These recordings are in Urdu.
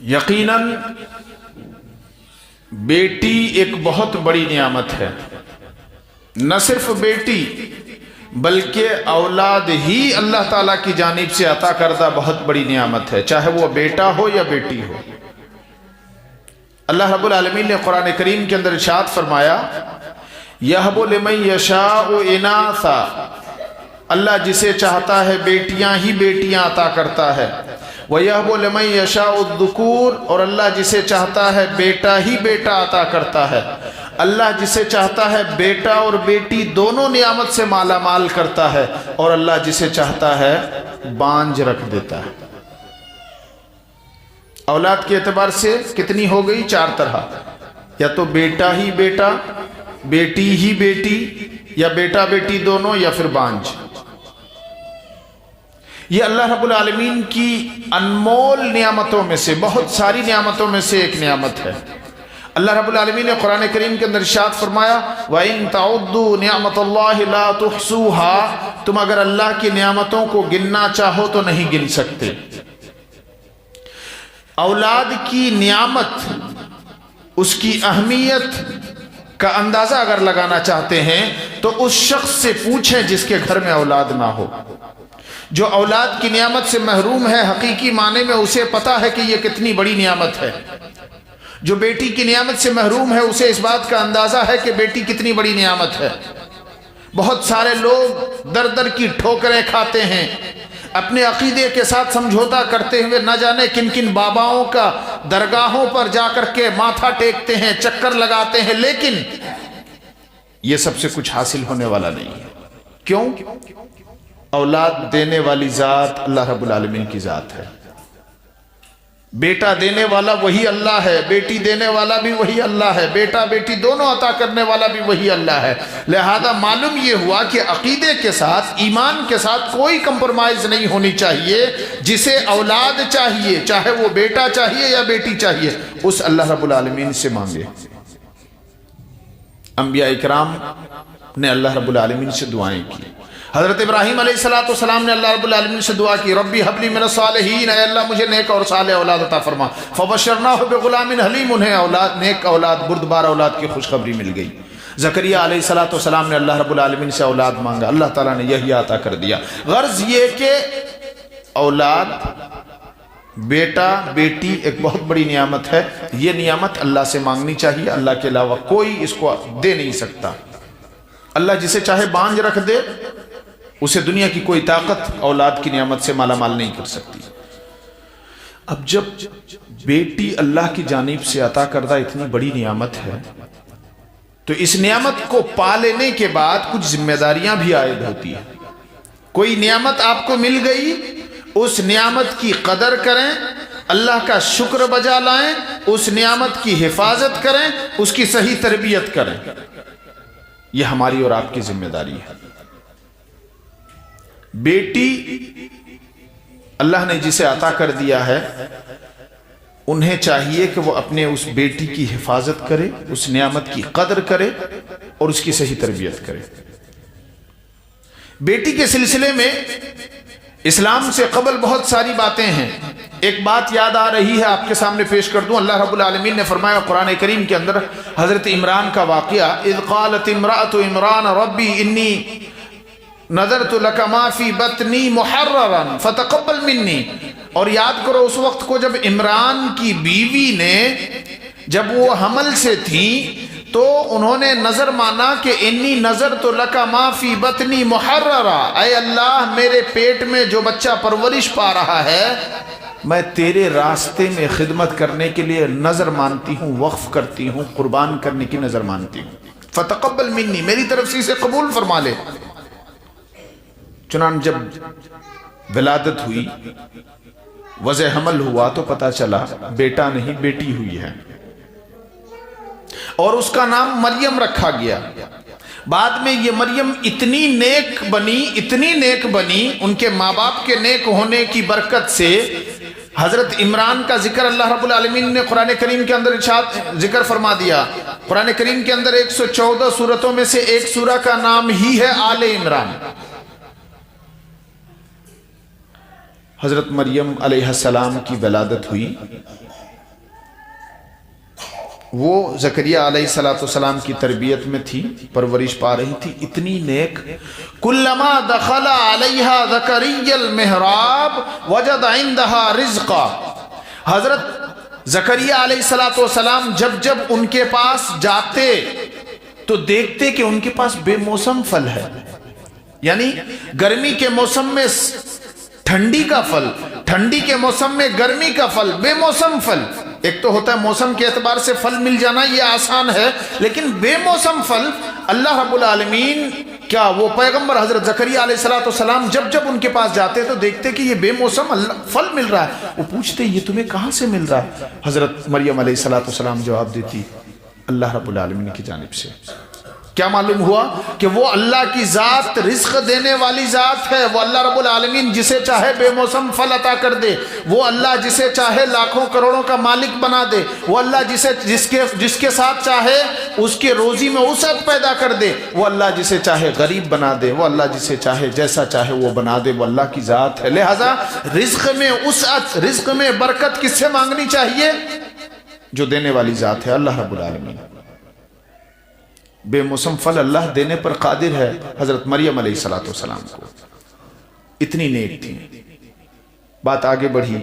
یقیناً بیٹی ایک بہت بڑی نعمت ہے۔ نہ صرف بیٹی بلکہ اولاد ہی اللہ تعالیٰ کی جانب سے عطا کردہ بہت بڑی نعمت ہے، چاہے وہ بیٹا ہو یا بیٹی ہو۔ اللہ رب العالمین نے قرآن کریم کے اندر ارشاد فرمایا یَهْبُ لِمَن یَشَاءُ إِنَاثًا، اللہ جسے چاہتا ہے بیٹیاں ہی بیٹیاں عطا کرتا ہے، وَيَهْبُ لِمَن يَشَاءُ الذُّكُورَ، اور اللہ جسے چاہتا ہے بیٹا ہی بیٹا عطا کرتا ہے۔ اللہ جسے چاہتا ہے بیٹا اور بیٹی دونوں نعمت سے مالا مال کرتا ہے، اور اللہ جسے چاہتا ہے بانجھ رکھ دیتا ہے۔ اولاد کے اعتبار سے کتنی ہو گئی؟ 4 طرح، یا تو بیٹا ہی بیٹا، بیٹی ہی بیٹی، یا بیٹا بیٹی دونوں، یا پھر بانجھ۔ یہ اللہ رب العالمین کی انمول نعمتوں میں سے، بہت ساری نعمتوں میں سے ایک نعمت ہے۔ اللہ رب العالمین نے قرآن کریم کے اندر ارشاد فرمایا وَإِن تَعُدُّوا نِعْمَةَ اللَّهِ لَا تُحْصُوهَا، تم اگر اللہ کی نعمتوں کو گننا چاہو تو نہیں گن سکتے۔ اولاد کی نعمت، اس کی اہمیت کا اندازہ اگر لگانا چاہتے ہیں تو اس شخص سے پوچھیں جس کے گھر میں اولاد نہ ہو۔ جو اولاد کی نعمت سے محروم ہے، حقیقی معنی میں اسے پتا ہے کہ یہ کتنی بڑی نعمت ہے۔ جو بیٹی کی نعمت سے محروم ہے، اسے اس بات کا اندازہ ہے کہ بیٹی کتنی بڑی نعمت ہے۔ بہت سارے لوگ در در کی ٹھوکریں کھاتے ہیں، اپنے عقیدے کے ساتھ سمجھوتا کرتے ہوئے نہ جانے کن کن باباؤں کا درگاہوں پر جا کر کے ماتھا ٹیکتے ہیں، چکر لگاتے ہیں، لیکن یہ سب سے کچھ حاصل ہونے والا نہیں ہے۔ کیوں؟ اولاد دینے والی ذات اللہ رب العالمین کی ذات ہے۔ بیٹا دینے والا وہی اللہ ہے، بیٹی دینے والا بھی وہی اللہ ہے، بیٹا بیٹی دونوں عطا کرنے والا بھی وہی اللہ ہے۔ لہذا معلوم یہ ہوا کہ عقیدے کے ساتھ، ایمان کے ساتھ کوئی کمپرمائز نہیں ہونی چاہیے۔ جسے اولاد چاہیے، چاہے وہ بیٹا چاہیے یا بیٹی چاہیے، اس اللہ رب العالمین سے مانگے۔ انبیاء اکرام نے اللہ رب العالمین سے دعائیں کی۔ حضرت ابراہیم علیہ السلام نے اللہ رب العالمین سے دعا کی ربی حب لی من الصالحین، اے اللہ مجھے نیک اور صالح اولاد عطا فرما۔ فبشرناہ بغلام حلیم، انہیں اولاد، نیک اولاد، بردبار اولاد کی خوشخبری مل گئی۔ زکریا علیہ السلام نے اللہ رب العالمین سے اولاد مانگا، اللہ تعالیٰ نے یہی عطا کر دیا۔ غرض یہ کہ اولاد، بیٹا بیٹی ایک بہت بڑی نعمت ہے۔ یہ نعمت اللہ سے مانگنی چاہیے، اللہ کے علاوہ کوئی اس کو دے نہیں سکتا۔ اللہ جسے چاہے بانجھ رکھ دے، اسے دنیا کی کوئی طاقت اولاد کی نعمت سے مالا مال نہیں کر سکتی۔ اب جب بیٹی اللہ کی جانب سے عطا کردہ اتنی بڑی نعمت ہے تو اس نعمت کو پا لینے کے بعد کچھ ذمہ داریاں بھی عائد ہوتی ہیں۔ کوئی نعمت آپ کو مل گئی، اس نعمت کی قدر کریں، اللہ کا شکر بجا لائیں، اس نعمت کی حفاظت کریں، اس کی صحیح تربیت کریں۔ یہ ہماری اور آپ کی ذمہ داری ہے۔ بیٹی اللہ نے جسے عطا کر دیا ہے، انہیں چاہیے کہ وہ اپنے اس بیٹی کی حفاظت کرے، اس نعمت کی قدر کرے اور اس کی صحیح تربیت کرے۔ بیٹی کے سلسلے میں اسلام سے قبل بہت ساری باتیں ہیں۔ ایک بات یاد آ رہی ہے، آپ کے سامنے پیش کر دوں۔ اللہ رب العالمین نے فرمایا قرآن کریم کے اندر حضرت عمران کا واقعہ، اذ قالت امرأۃ عمران ربی انی نظرت لک ما فی بطنی محررا فتقبل منی۔ اور یاد کرو اس وقت کو جب عمران کی بیوی نے، جب وہ حمل سے تھی تو انہوں نے نظر مانا کہ انی نظرت لک ما فی بطنی محررا، اے اللہ میرے پیٹ میں جو بچہ پرورش پا رہا ہے، میں تیرے راستے میں خدمت کرنے کے لیے نظر مانتی ہوں، وقف کرتی ہوں، قربان کرنے کی نظر مانتی ہوں۔ فتقبل منی، میری طرف سے اسے قبول فرما لے۔ چنانچہ جب ولادت ہوئی، وضع حمل ہوا تو پتہ چلا بیٹا نہیں بیٹی ہوئی ہے، اور اس کا نام مریم رکھا گیا۔ بعد میں یہ مریم اتنی نیک بنی، اتنی نیک بنی، ان کے ماں باپ کے نیک ہونے کی برکت سے حضرت عمران کا ذکر اللہ رب العالمین نے قرآن کریم کے اندر ذکر فرما دیا۔ قرآن کریم کے اندر 114 سورتوں میں سے ایک سورہ کا نام ہی ہے آل عمران۔ حضرت مریم علیہ السلام کی ولادت ہوئی، وہ زکریا علیہ السلام کی تربیت میں تھی، پرورش پا رہی تھی، اتنی نیک. کلما دخل علیہا زکریا المحراب وجد عندہا رزقا. حضرت زکریا علیہ السلام جب ان کے پاس جاتے تو دیکھتے کہ ان کے پاس بے موسم پھل ہے، یعنی گرمی کے موسم میں ٹھنڈی کا پھل، ٹھنڈی کے موسم میں گرمی کا پھل، بے موسم پھل. ایک تو ہوتا ہے موسم کے اعتبار سے پھل مل جانا، یہ آسان ہے، لیکن بے موسم پھل اللہ رب العالمین کیا وہ پیغمبر حضرت زکریا علیہ السلام جب ان کے پاس جاتے تو دیکھتے کہ یہ بے موسم پھل مل رہا ہے. وہ پوچھتے یہ تمہیں کہاں سے مل رہا ہے؟ حضرت مریم علیہ السلام جواب دیتی اللہ رب العالمین کی جانب سے. کیا معلوم ہوا کہ وہ اللہ کی ذات رزق دینے والی ذات ہے. وہ اللہ رب العالمین جسے چاہے بے موسم پھل عطا کر دے، وہ اللہ جسے چاہے لاکھوں کروڑوں کا مالک بنا دے، وہ اللہ جس کے ساتھ چاہے اس کے روزی میں وسعت پیدا کر دے، وہ اللہ جسے چاہے غریب بنا دے، وہ اللہ جسے چاہے جیسا چاہے وہ بنا دے. وہ اللہ کی ذات ہے. لہذا رزق میں وسعت، رزق میں برکت کس سے مانگنی چاہیے؟ جو دینے والی ذات ہے اللہ رب العالمین. بے موسم پھل اللہ دینے پر قادر ہے. حضرت مریم علیہ السلام کو اتنی نیک تھی. بات آگے بڑھی،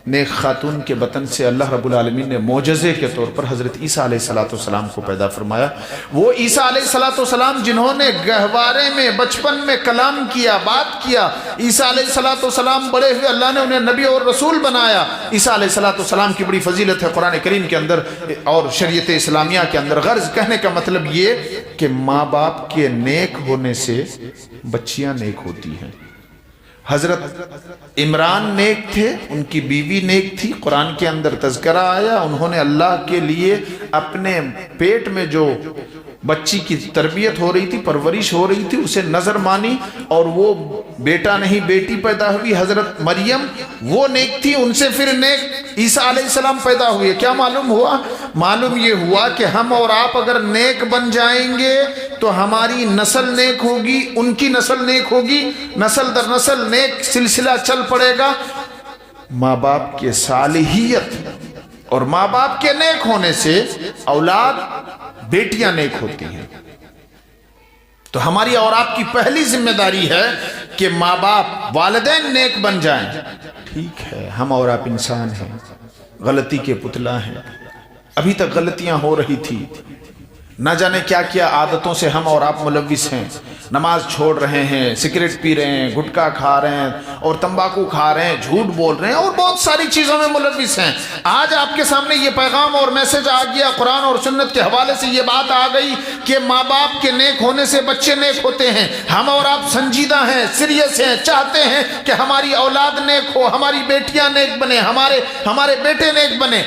نیک خاتون کے بطن سے اللہ رب العالمین نے معجزے کے طور پر حضرت عیسیٰ علیہ السلام کو پیدا فرمایا. وہ عیسیٰ علیہ السلام جنہوں نے گہوارے میں بچپن میں کلام کیا، بات کیا. عیسیٰ علیہ السلام بڑے ہوئے اللہ نے انہیں نبی اور رسول بنایا. عیسیٰ علیہ السلام کی بڑی فضیلت ہے قرآن کریم کے اندر اور شریعت اسلامیہ کے اندر. غرض کہنے کا مطلب یہ کہ ماں باپ کے نیک ہونے سے بچیاں نیک ہوتی ہیں. حضرت عمران نیک تھے، ان کی بیوی نیک تھی. قرآن کے اندر تذکرہ آیا انہوں نے اللہ کے لیے اپنے پیٹ میں جو بچی کی تربیت ہو رہی تھی، پرورش ہو رہی تھی، اسے نظر مانی اور وہ بیٹا نہیں بیٹی پیدا ہوئی. حضرت مریم وہ نیک تھی، ان سے پھر نیک عیسیٰ علیہ السلام پیدا ہوئے. کیا معلوم ہوا؟ معلوم یہ ہوا کہ ہم اور آپ اگر نیک بن جائیں گے تو ہماری نسل نیک ہوگی، ان کی نسل نیک ہوگی، نسل در نسل نیک سلسلہ چل پڑے گا. ماں باپ کے صالحیت اور ماں باپ کے نیک ہونے سے اولاد بیٹیاں نیک ہوتی ہیں. تو ہماری اور آپ کی پہلی ذمہ داری ہے کہ ماں باپ والدین نیک بن جائیں. ٹھیک ہے ہم اور آپ انسان ہیں، غلطی کے پتلا ہیں، ابھی تک غلطیاں ہو رہی تھی، نہ جانے کیا کیا عادتوں سے ہم اور آپ ملوث ہیں. نماز چھوڑ رہے ہیں، سگریٹ پی رہے ہیں، گٹکا کھا رہے ہیں اور تمباکو کھا رہے ہیں، جھوٹ بول رہے ہیں اور بہت ساری چیزوں میں ملوث ہیں. آج آپ کے سامنے یہ پیغام اور میسج آ گیا، قرآن اور سنت کے حوالے سے یہ بات آ گئی کہ ماں باپ کے نیک ہونے سے بچے نیک ہوتے ہیں. ہم اور آپ سنجیدہ ہیں، سیریس ہیں، چاہتے ہیں کہ ہماری اولاد نیک ہو، ہماری بیٹیاں نیک بنے، ہمارے بیٹے نیک بنے.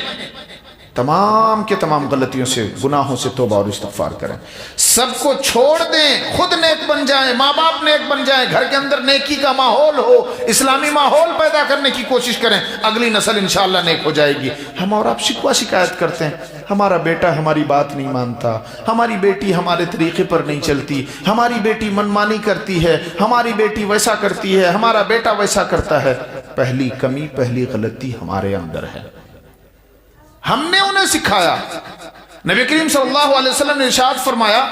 تمام کے تمام غلطیوں سے، گناہوں سے توبہ اور استغفار کریں، سب کو چھوڑ دیں، خود نیک بن جائیں، ماں باپ نیک بن جائیں، گھر کے اندر نیکی کا ماحول ہو، اسلامی ماحول پیدا کرنے کی کوشش کریں، اگلی نسل انشاءاللہ نیک ہو جائے گی. ہم اور آپ شکوہ شکایت کرتے ہیں، ہمارا بیٹا ہماری بات نہیں مانتا، ہماری بیٹی ہمارے طریقے پر نہیں چلتی، ہماری بیٹی منمانی کرتی ہے، ہماری بیٹی ویسا کرتی ہے، ہمارا بیٹا ویسا کرتا ہے. پہلی کمی، پہلی غلطی ہمارے اندر ہے، ہم نے انہیں سکھایا. نبی کریم صلی اللہ علیہ وسلم نے ارشاد فرمایا،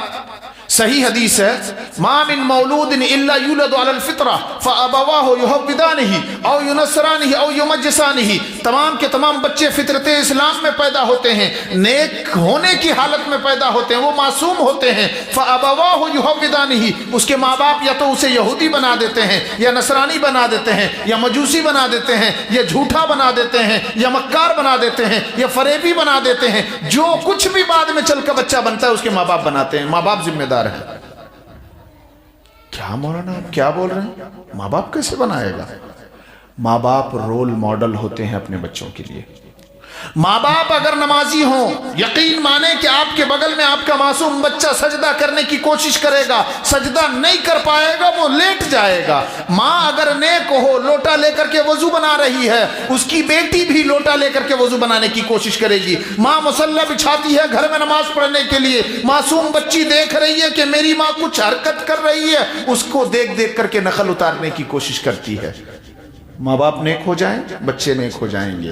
صحیح حدیث ہے، ما من مولود الا یولد علی الفطرہ فابواہ یہودانہ او ینصرانہ او یمجسانہ. تمام کے تمام بچے فطرت اسلام میں پیدا ہوتے ہیں، نیک ہونے کی حالت میں پیدا ہوتے ہیں، وہ معصوم ہوتے ہیں. فابواہ یہودانہ، اس کے ماں باپ یا تو اسے یہودی بنا دیتے ہیں یا نصرانی بنا دیتے ہیں یا مجوسی بنا دیتے ہیں یا جھوٹا بنا دیتے ہیں یا مکار بنا دیتے ہیں یا فریبی بنا دیتے ہیں. جو کچھ بھی بعد میں چل کر بچہ بنتا ہے اس کے ماں باپ بناتے ہیں. ماں باپ ذمہ دار ہے. کیا مولانا آپ کیا بول رہے ہیں؟ ماں باپ کیسے بنائے گا؟ ماں باپ رول ماڈل ہوتے ہیں اپنے بچوں کے لیے. ماں باپ اگر نمازی ہوں، یقین مانیں کہ آپ کے بغل میں آپ کا معصوم بچہ سجدہ کرنے کی کوشش کرے گا، سجدہ نہیں کر پائے گا، وہ لیٹ جائے گا. ماں اگر نیک ہو، لوٹا لے کر کے وضو بنا رہی ہے، اس کی بیٹی بھی لوٹا لے کر کے وضو بنانے کی کوشش کرے گی. ماں مصلی بچھاتی ہے گھر میں نماز پڑھنے کے لیے، معصوم بچی دیکھ رہی ہے کہ میری ماں کچھ حرکت کر رہی ہے، اس کو دیکھ دیکھ کر کے نخل اتارنے کی کوشش کرتی ہے. ماں باپ نیک ہو جائیں، بچے نیک ہو جائیں گے.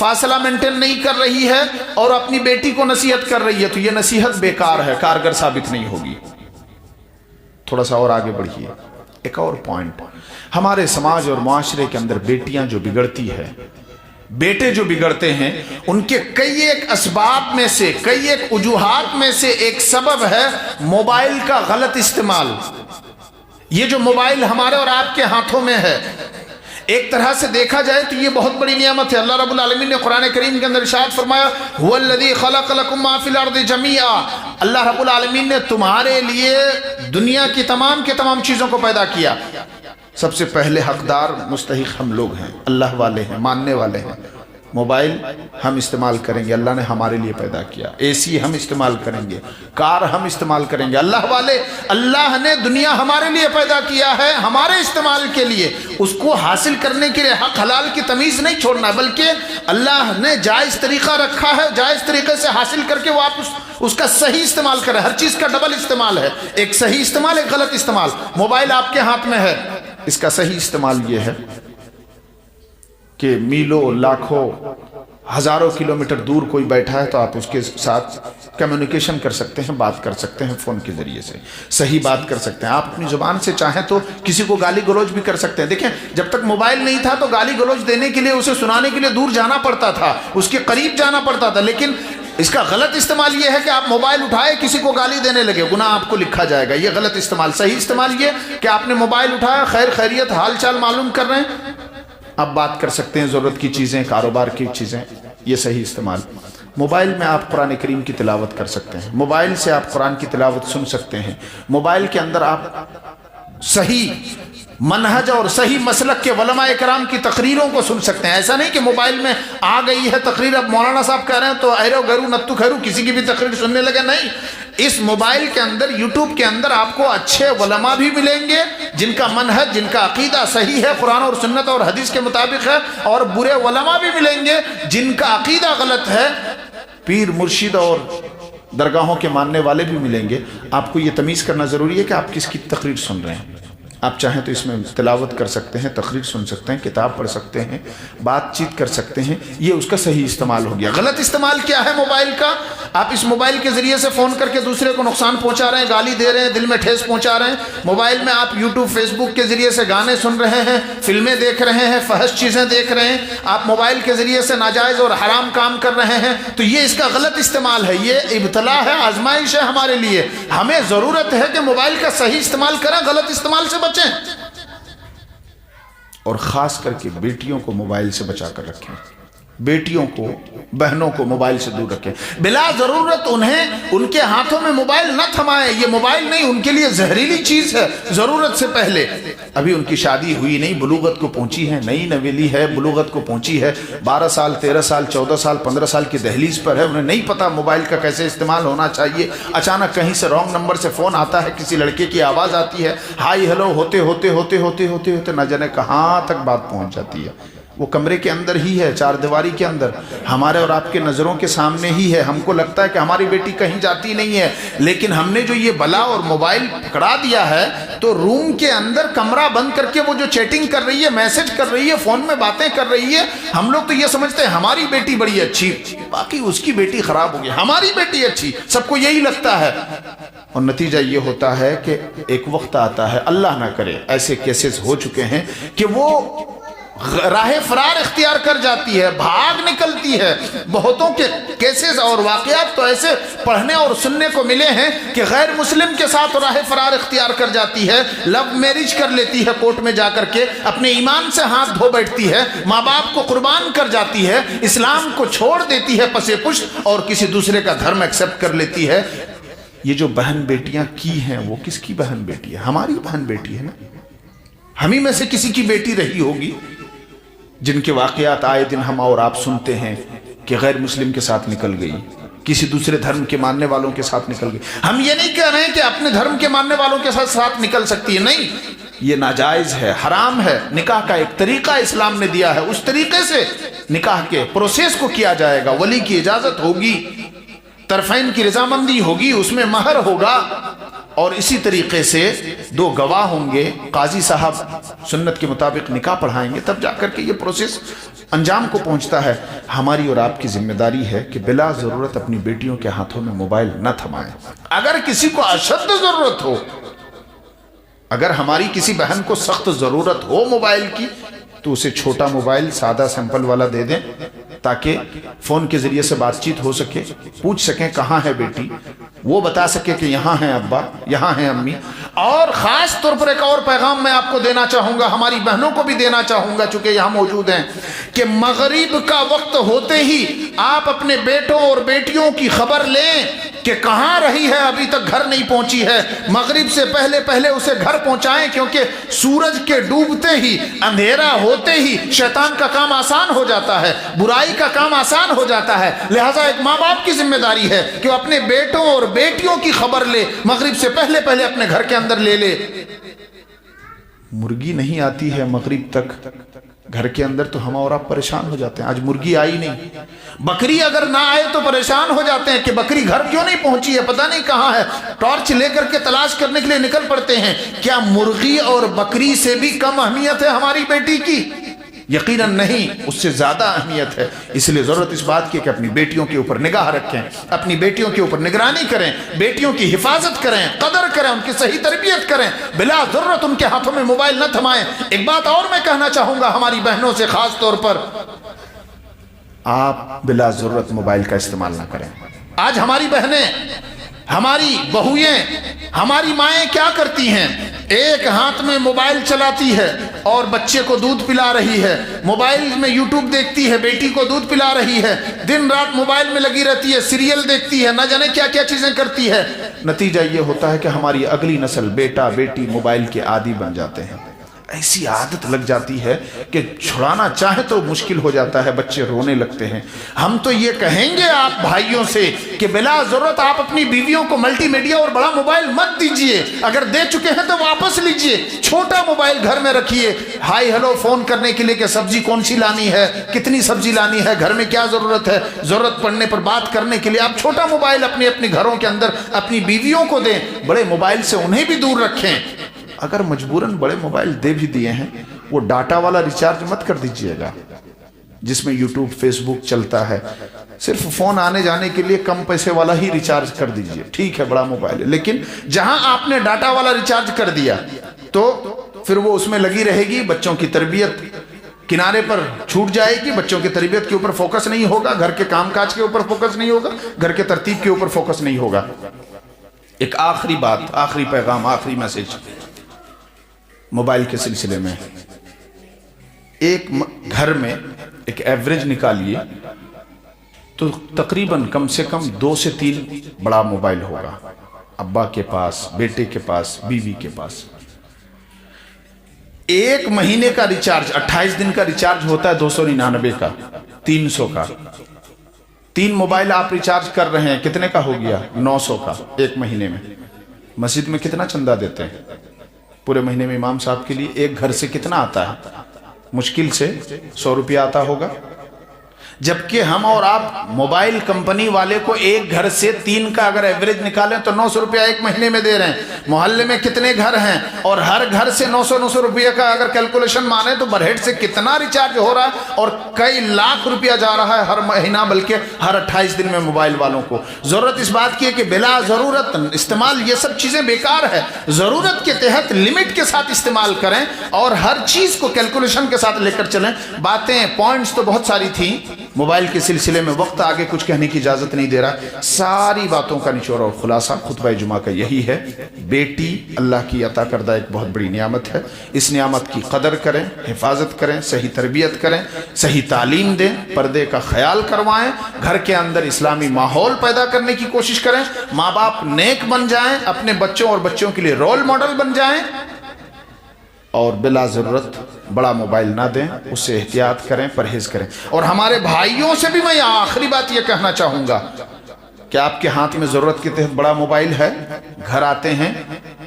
فاصلہ مینٹین نہیں کر رہی ہے اور اپنی بیٹی کو نصیحت کر رہی ہے تو یہ نصیحت بیکار ہے، کارگر ثابت نہیں ہوگی۔ تھوڑا سا اور آگے بڑھیے، ایک اور پوائنٹ، ہمارے سماج اور معاشرے کے اندر بیٹیاں جو بگڑتی ہے، بیٹے جو بگڑتے ہیں، ان کے کئی ایک اسباب میں سے، کئی ایک وجوہات میں سے ایک سبب ہے موبائل کا غلط استعمال۔ یہ جو موبائل ہمارے اور آپ کے ہاتھوں میں ہے، ایک طرح سے دیکھا جائے تو یہ بہت بڑی نعمت ہے۔ اللہ رب العالمین نے قرآن کریم کے اندر ارشاد فرمایا هو الذی خلق لکم ما فی الارض جمیعا، اللہ رب العالمین نے تمہارے لیے دنیا کی تمام کے تمام چیزوں کو پیدا کیا۔ سب سے پہلے حقدار مستحق ہم لوگ ہیں، اللہ والے ہیں، ماننے والے ہیں۔ موبائل ہم استعمال کریں گے، اللہ نے ہمارے لیے پیدا کیا۔ اے سی ہم استعمال کریں گے، کار ہم استعمال کریں گے، اللہ والے، اللہ نے دنیا ہمارے لیے پیدا کیا ہے ہمارے استعمال کے لیے۔ اس کو حاصل کرنے کے لیے حق حلال کی تمیز نہیں چھوڑنا، بلکہ اللہ نے جائز طریقہ رکھا ہے، جائز طریقے سے حاصل کر کے وہ آپ اس کا صحیح استعمال کریں۔ ہر چیز کا ڈبل استعمال ہے، ایک صحیح استعمال، ایک غلط استعمال۔ موبائل آپ کے ہاتھ میں ہے، اس کا صحیح استعمال یہ ہے کہ میلوں، لاکھوں، ہزاروں کلومیٹر دور کوئی بیٹھا ہے تو آپ اس کے ساتھ کمیونیکیشن کر سکتے ہیں، بات کر سکتے ہیں فون کے ذریعے سے، صحیح بات کر سکتے ہیں۔ آپ اپنی زبان سے چاہیں تو کسی کو گالی گلوچ بھی کر سکتے ہیں۔ دیکھیں، جب تک موبائل نہیں تھا تو گالی گلوچ دینے کے لیے، اسے سنانے کے لیے دور جانا پڑتا تھا، اس کے قریب جانا پڑتا تھا۔ لیکن اس کا غلط استعمال یہ ہے کہ آپ موبائل اٹھائے کسی کو گالی دینے لگے، گناہ آپ کو لکھا جائے گا، یہ غلط استعمال۔ صحیح استعمال یہ کہ آپ نے موبائل اٹھایا، خیر خیریت حال چال معلوم کر رہے ہیں، آپ بات کر سکتے ہیں، ضرورت کی چیزیں، کاروبار کی چیزیں، یہ صحیح استعمال۔ موبائل میں آپ قرآن کریم کی تلاوت کر سکتے ہیں، موبائل سے آپ قرآن کی تلاوت سن سکتے ہیں، موبائل کے اندر آپ صحیح منہج اور صحیح مسلک کے علماء کرام کی تقریروں کو سن سکتے ہیں۔ ایسا نہیں کہ موبائل میں آ گئی ہے تقریر، اب مولانا صاحب کہہ رہے ہیں تو ایرو گرو نتو خیرو کسی کی بھی تقریر سننے لگے، نہیں۔ اس موبائل کے اندر، یوٹیوب کے اندر آپ کو اچھے علماء بھی ملیں گے جن کا منہج، جن کا عقیدہ صحیح ہے، قرآن اور سنت اور حدیث کے مطابق ہے، اور برے علماء بھی ملیں گے جن کا عقیدہ غلط ہے، پیر مرشد اور درگاہوں کے ماننے والے بھی ملیں گے۔ آپ کو یہ تمیز کرنا ضروری ہے کہ آپ کس کی تقریر سن رہے ہیں۔ آپ چاہیں تو اس میں تلاوت کر سکتے ہیں، تقریر سن سکتے ہیں، کتاب پڑھ سکتے ہیں، بات چیت کر سکتے ہیں، یہ اس کا صحیح استعمال ہو گیا۔ غلط استعمال کیا ہے موبائل کا؟ آپ اس موبائل کے ذریعے سے فون کر کے دوسرے کو نقصان پہنچا رہے ہیں، گالی دے رہے ہیں، دل میں ٹھیس پہنچا رہے ہیں۔ موبائل میں آپ یوٹیوب، فیس بک کے ذریعے سے گانے سن رہے ہیں، فلمیں دیکھ رہے ہیں، فحش چیزیں دیکھ رہے ہیں، آپ موبائل کے ذریعے سے ناجائز اور حرام کام کر رہے ہیں، تو یہ اس کا غلط استعمال ہے، یہ ابتلا ہے، آزمائش ہے ہمارے لیے۔ ہمیں ضرورت ہے کہ موبائل کا صحیح استعمال کریں، غلط استعمال سے بچیں، اور خاص کر کے بیٹیوں کو موبائل سے بچا کر رکھیں، بیٹیوں کو، بہنوں کو موبائل سے دور رکھیں، بلا ضرورت انہیں ان کے ہاتھوں میں موبائل نہ تھمائیں۔ یہ موبائل نہیں، ان کے لیے زہریلی چیز ہے، ضرورت سے پہلے۔ ابھی ان کی شادی ہوئی نہیں، بلوغت کو پہنچی ہے، نئی نویلی ہے، بلوغت کو پہنچی ہے، 12 سال 13 سال 14 سال 15 سال کی دہلیز پر ہے، انہیں نہیں پتا موبائل کا کیسے استعمال ہونا چاہیے۔ اچانک کہیں سے رانگ نمبر سے فون آتا ہے، کسی لڑکے کی آواز آتی ہے، ہائی ہیلو ہوتے ہوتے ہوتے ہوتے ہوتے ہوتے نہ جانے کہاں تک بات پہنچ جاتی ہے۔ وہ کمرے کے اندر ہی ہے، چار دیواری کے اندر، ہمارے اور آپ کے نظروں کے سامنے ہی ہے۔ ہم کو لگتا ہے کہ ہماری بیٹی کہیں جاتی نہیں ہے، لیکن ہم نے جو یہ بلا اور موبائل پکڑا دیا ہے تو روم کے اندر کمرہ بند کر کے وہ جو چیٹنگ کر رہی ہے، میسج کر رہی ہے، فون میں باتیں کر رہی ہے، ہم لوگ تو یہ سمجھتے ہیں ہماری بیٹی بڑی اچھی، باقی اس کی بیٹی خراب ہوگی، ہماری بیٹی اچھی، سب کو یہی لگتا ہے۔ اور نتیجہ یہ ہوتا ہے کہ ایک وقت آتا ہے، اللہ نہ کرے، ایسے کیسز ہو چکے ہیں کہ وہ راہ فرار اختیار کر جاتی ہے، بھاگ نکلتی ہے۔ بہتوں کے کیسز اور واقعات تو ایسے پڑھنے اور سننے کو ملے ہیں کہ غیر مسلم کے ساتھ راہ فرار اختیار کر جاتی ہے، لو میرج کر لیتی ہے کورٹ میں جا کر کے، اپنے ایمان سے ہاتھ دھو بیٹھتی ہے، ماں باپ کو قربان کر جاتی ہے، اسلام کو چھوڑ دیتی ہے پسے پشت، اور کسی دوسرے کا دھرم ایکسپٹ کر لیتی ہے۔ یہ جو بہن بیٹیاں کی ہیں، وہ کس کی بہن بیٹی ہے؟ ہماری بہن بیٹی ہے نا، ہم ہی میں سے کسی کی بیٹی رہی ہوگی، جن کے واقعات آئے دن ہم اور آپ سنتے ہیں کہ غیر مسلم کے ساتھ نکل گئی، کسی دوسرے دھرم کے ماننے والوں کے ساتھ نکل گئی۔ ہم یہ نہیں کہہ رہے ہیں کہ اپنے دھرم کے ماننے والوں کے ساتھ نکل سکتی ہے، نہیں، یہ ناجائز ہے، حرام ہے۔ نکاح کا ایک طریقہ اسلام نے دیا ہے، اس طریقے سے نکاح کے پروسیس کو کیا جائے گا، ولی کی اجازت ہوگی، طرفین کی رضامندی ہوگی، اس میں مہر ہوگا، اور اسی طریقے سے 2 گواہ ہوں گے، قاضی صاحب سنت کے مطابق نکاح پڑھائیں گے، تب جا کر کے یہ پروسیس انجام کو پہنچتا ہے۔ ہماری اور آپ کی ذمہ داری ہے کہ بلا ضرورت اپنی بیٹیوں کے ہاتھوں میں موبائل نہ تھمائیں۔ اگر کسی کو اشد ضرورت ہو، اگر ہماری کسی بہن کو سخت ضرورت ہو موبائل کی، تو اسے چھوٹا موبائل سادہ سیمپل والا دے دیں، تاکہ فون کے ذریعے سے بات چیت ہو سکے، پوچھ سکیں کہاں ہے بیٹی، وہ بتا سکے کہ یہاں ہیں ابا، یہاں ہیں امی۔ اور خاص طور پر ایک اور پیغام میں آپ کو دینا چاہوں گا، ہماری بہنوں کو بھی دینا چاہوں گا چونکہ یہاں موجود ہیں، کہ مغرب کا وقت ہوتے ہی آپ اپنے بیٹوں اور بیٹیوں کی خبر لیں کہ کہاں رہی ہے، ابھی تک گھر نہیں پہنچی ہے۔ مغرب سے پہلے اسے گھر پہنچائیں، کیونکہ سورج کے ڈوبتے ہی، اندھیرا ہوتے ہی شیطان کا کام آسان ہو جاتا ہے، برائی کا کام آسان ہو جاتا ہے۔ لہٰذا ایک ماں باپ کی ذمہ داری ہے کہ وہ اپنے بیٹوں اور بیٹیوں کی خبر لے، مغرب سے پہلے اپنے گھر کے اندر لے لے۔ مرغی نہیں آتی ہے مغرب تک گھر کے اندر تو ہم اور آپ پریشان ہو جاتے ہیں، آج مرغی آئی نہیں۔ بکری اگر نہ آئے تو پریشان ہو جاتے ہیں کہ بکری گھر کیوں نہیں پہنچی ہے، پتہ نہیں کہاں ہے، ٹارچ لے کر کے تلاش کرنے کے لیے نکل پڑتے ہیں۔ کیا مرغی اور بکری سے بھی کم اہمیت ہے ہماری بیٹی کی؟ یقیناً نہیں، اس سے زیادہ اہمیت ہے۔ اس لیے ضرورت اس بات کی کہ اپنی بیٹیوں کے اوپر نگاہ رکھیں، اپنی بیٹیوں کے اوپر نگرانی کریں، بیٹیوں کی حفاظت کریں، قدر کریں، ان کی صحیح تربیت کریں، بلا ضرورت ان کے ہاتھوں میں موبائل نہ تھمائیں۔ ایک بات اور میں کہنا چاہوں گا ہماری بہنوں سے خاص طور پر، آپ بلا ضرورت موبائل کا استعمال نہ کریں۔ آج ہماری بہنیں، ہماری بہوئیں، ہماری مائیں کیا کرتی ہیں؟ ایک ہاتھ میں موبائل چلاتی ہے اور بچے کو دودھ پلا رہی ہے، موبائل میں یوٹیوب دیکھتی ہے، بیٹی کو دودھ پلا رہی ہے، دن رات موبائل میں لگی رہتی ہے، سیریل دیکھتی ہے، نہ جانے کیا کیا چیزیں کرتی ہے۔ نتیجہ یہ ہوتا ہے کہ ہماری اگلی نسل، بیٹا بیٹی موبائل کے عادی بن جاتے ہیں۔ ایسی عادت لگ جاتی ہے کہ چھڑانا چاہے تو مشکل ہو جاتا ہے، بچے رونے لگتے ہیں۔ ہم تو یہ کہیں گے آپ بھائیوں سے کہ بلا ضرورت آپ اپنی بیویوں کو ملٹی میڈیا اور بڑا موبائل مت دیجئے، اگر دے چکے ہیں تو واپس لیجئے، چھوٹا موبائل گھر میں رکھیے، ہائی ہیلو فون کرنے کے لیے کہ سبزی کون سی لانی ہے، کتنی سبزی لانی ہے، گھر میں کیا ضرورت ہے، ضرورت پڑنے پر بات کرنے کے لیے آپ چھوٹا موبائل اپنے گھروں کے اندر اپنی بیویوں کو دیں، بڑے موبائل سے انہیں بھی دور رکھیں۔ اگر مجبوراً بڑے موبائل دے بھی دیے ہیں، وہ ڈاٹا والا ریچارج مت کر دیجئے گا جس میں یوٹیوب فیس بک چلتا ہے، صرف فون آنے جانے کے لیے کم پیسے والا ہی ریچارج کر دیجئے، ٹھیک ہے بڑا موبائل ہے، لیکن جہاں آپ نے ڈاٹا والا ریچارج کر دیا تو پھر وہ اس میں لگی رہے گی، بچوں کی تربیت کنارے پر چھوٹ جائے گی، بچوں کی تربیت کے اوپر فوکس نہیں ہوگا، گھر کے کام کاج کے اوپر فوکس نہیں ہوگا، گھر کے ترتیب کے اوپر فوکس نہیں ہوگا۔ ایک آخری بات، آخری پیغام، آخری میسج موبائل کے سلسلے میں، ایک گھر میں ایک ایوریج نکالیے تو تقریباً کم سے کم 2 سے 3 بڑا موبائل ہوگا، ابا کے پاس، بیٹے کے پاس، بیوی کے پاس۔ ایک مہینے کا ریچارج 28 دن کا ریچارج ہوتا ہے 299 کا، 300 کا، 3 موبائل آپ ریچارج کر رہے ہیں، کتنے کا ہو گیا؟ 900 کا ایک مہینے میں۔ مسجد میں کتنا چندہ دیتے ہیں پورے مہینے میں امام صاحب کے لیے؟ ایک گھر سے کتنا آتا ہے؟ مشکل سے 100 روپیہ آتا ہوگا، جبکہ ہم اور آپ موبائل کمپنی والے کو ایک گھر سے 3 کا اگر ایوریج نکالیں تو 900 روپیہ ایک مہینے میں دے رہے ہیں۔ محلے میں کتنے گھر ہیں اور ہر گھر سے 900 روپیہ کا اگر کیلکولیشن مانے تو بر ہیڈ سے کتنا ریچارج ہو رہا ہے، اور کئی لاکھ روپیہ جا رہا ہے ہر مہینہ، بلکہ ہر 28 دن میں موبائل والوں کو۔ ضرورت اس بات کی ہے کہ بلا ضرورت استعمال، یہ سب چیزیں بیکار ہے، ضرورت کے تحت لمٹ کے ساتھ استعمال کریں اور ہر چیز کو کیلکولیشن کے ساتھ لے کر چلیں۔ باتیں پوائنٹس تو بہت ساری تھیں موبائل کے سلسلے میں، وقت آگے کچھ کہنے کی اجازت نہیں دے رہا، ساری باتوں کا نچوڑ اور خلاصہ خطبہ جمعہ کا یہی ہے، بیٹی اللہ کی عطا کردہ ایک بہت بڑی نعمت ہے، اس نعمت کی قدر کریں، حفاظت کریں، صحیح تربیت کریں، صحیح تعلیم دیں، پردے کا خیال کروائیں، گھر کے اندر اسلامی ماحول پیدا کرنے کی کوشش کریں، ماں باپ نیک بن جائیں، اپنے بچوں اور بچوں کے لیے رول ماڈل بن جائیں، اور بلا ضرورت بڑا موبائل نہ دیں، اس سے احتیاط کریں، پرہیز کریں۔ اور ہمارے بھائیوں سے بھی میں آخری بات یہ کہنا چاہوں گا کہ آپ کے ہاتھ میں ضرورت کے تحت بڑا موبائل ہے، گھر آتے ہیں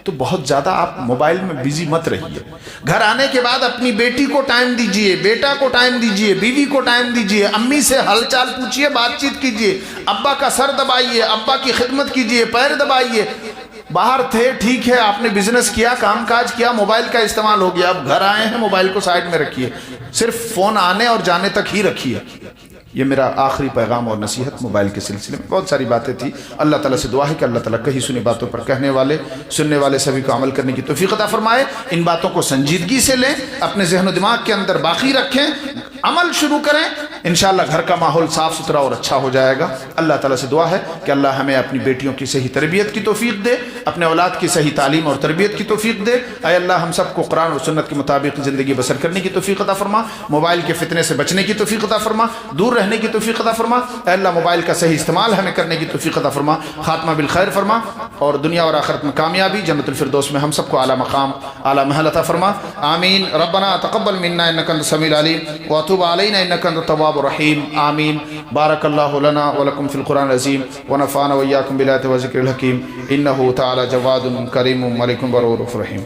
تو بہت زیادہ آپ موبائل میں بیزی مت رہیے۔ گھر آنے کے بعد اپنی بیٹی کو ٹائم دیجئے، بیٹا کو ٹائم دیجئے، بیوی کو ٹائم دیجئے، امی سے حال چال پوچھئے، بات چیت کیجئے، ابا کا سر دبائیے، ابا کی خدمت کیجئے، پیر دبائیے۔ باہر تھے ٹھیک ہے، آپ نے بزنس کیا، کام کاج کیا، موبائل کا استعمال ہو گیا، اب گھر آئے ہیں موبائل کو سائیڈ میں رکھیے، صرف فون آنے اور جانے تک ہی رکھیے. یہ میرا آخری پیغام اور نصیحت موبائل کے سلسلے میں. بہت ساری باتیں تھی. اللہ تعالیٰ سے دعا ہے کہ اللہ تعالیٰ کہی سنی باتوں پر کہنے والے سننے والے سبھی کو عمل کرنے کی توفیق عطا فرمائے. ان باتوں کو سنجیدگی سے لیں، اپنے ذہن و دماغ کے اندر باقی رکھیں، عمل شروع کریں. انشاءاللہ گھر کا ماحول صاف ستھرا اور اچھا ہو جائے گا. اللہ تعالیٰ سے دعا ہے کہ اللہ ہمیں اپنی بیٹیوں کی صحیح تربیت کی توفیق دے، اپنے اولاد کی صحیح تعلیم اور تربیت کی توفیق دے. اے اللہ ہم سب کو قرآن اور سنت کے مطابق زندگی بسر کرنے کی توفیق عطا فرما. موبائل کے فتنے سے بچنے کی توفیق عطا فرما، دور رہنے کی توفیق عطا فرما. اے اللہ موبائل کا صحیح استعمال ہمیں کرنے کی توفیق عطا فرما. خاتمہ بالخیر فرما اور دنیا اور آخرت میں کامیابی، جنت الفردوس میں ہم سب کو اعلیٰ مقام اعلیٰ محل عطا فرما. آمین. ربنا تقبل منا انک انت السمیع العلیم وتب علینا انک انت التواب الرحیم. آمین. بارک اللہ لنا ولکم فی القرآن العظیم ونفعنا وإیاکم بالآیات والذکر الحکیم. انہ تعالی جواد کریم ملک بر رؤوف رحیم.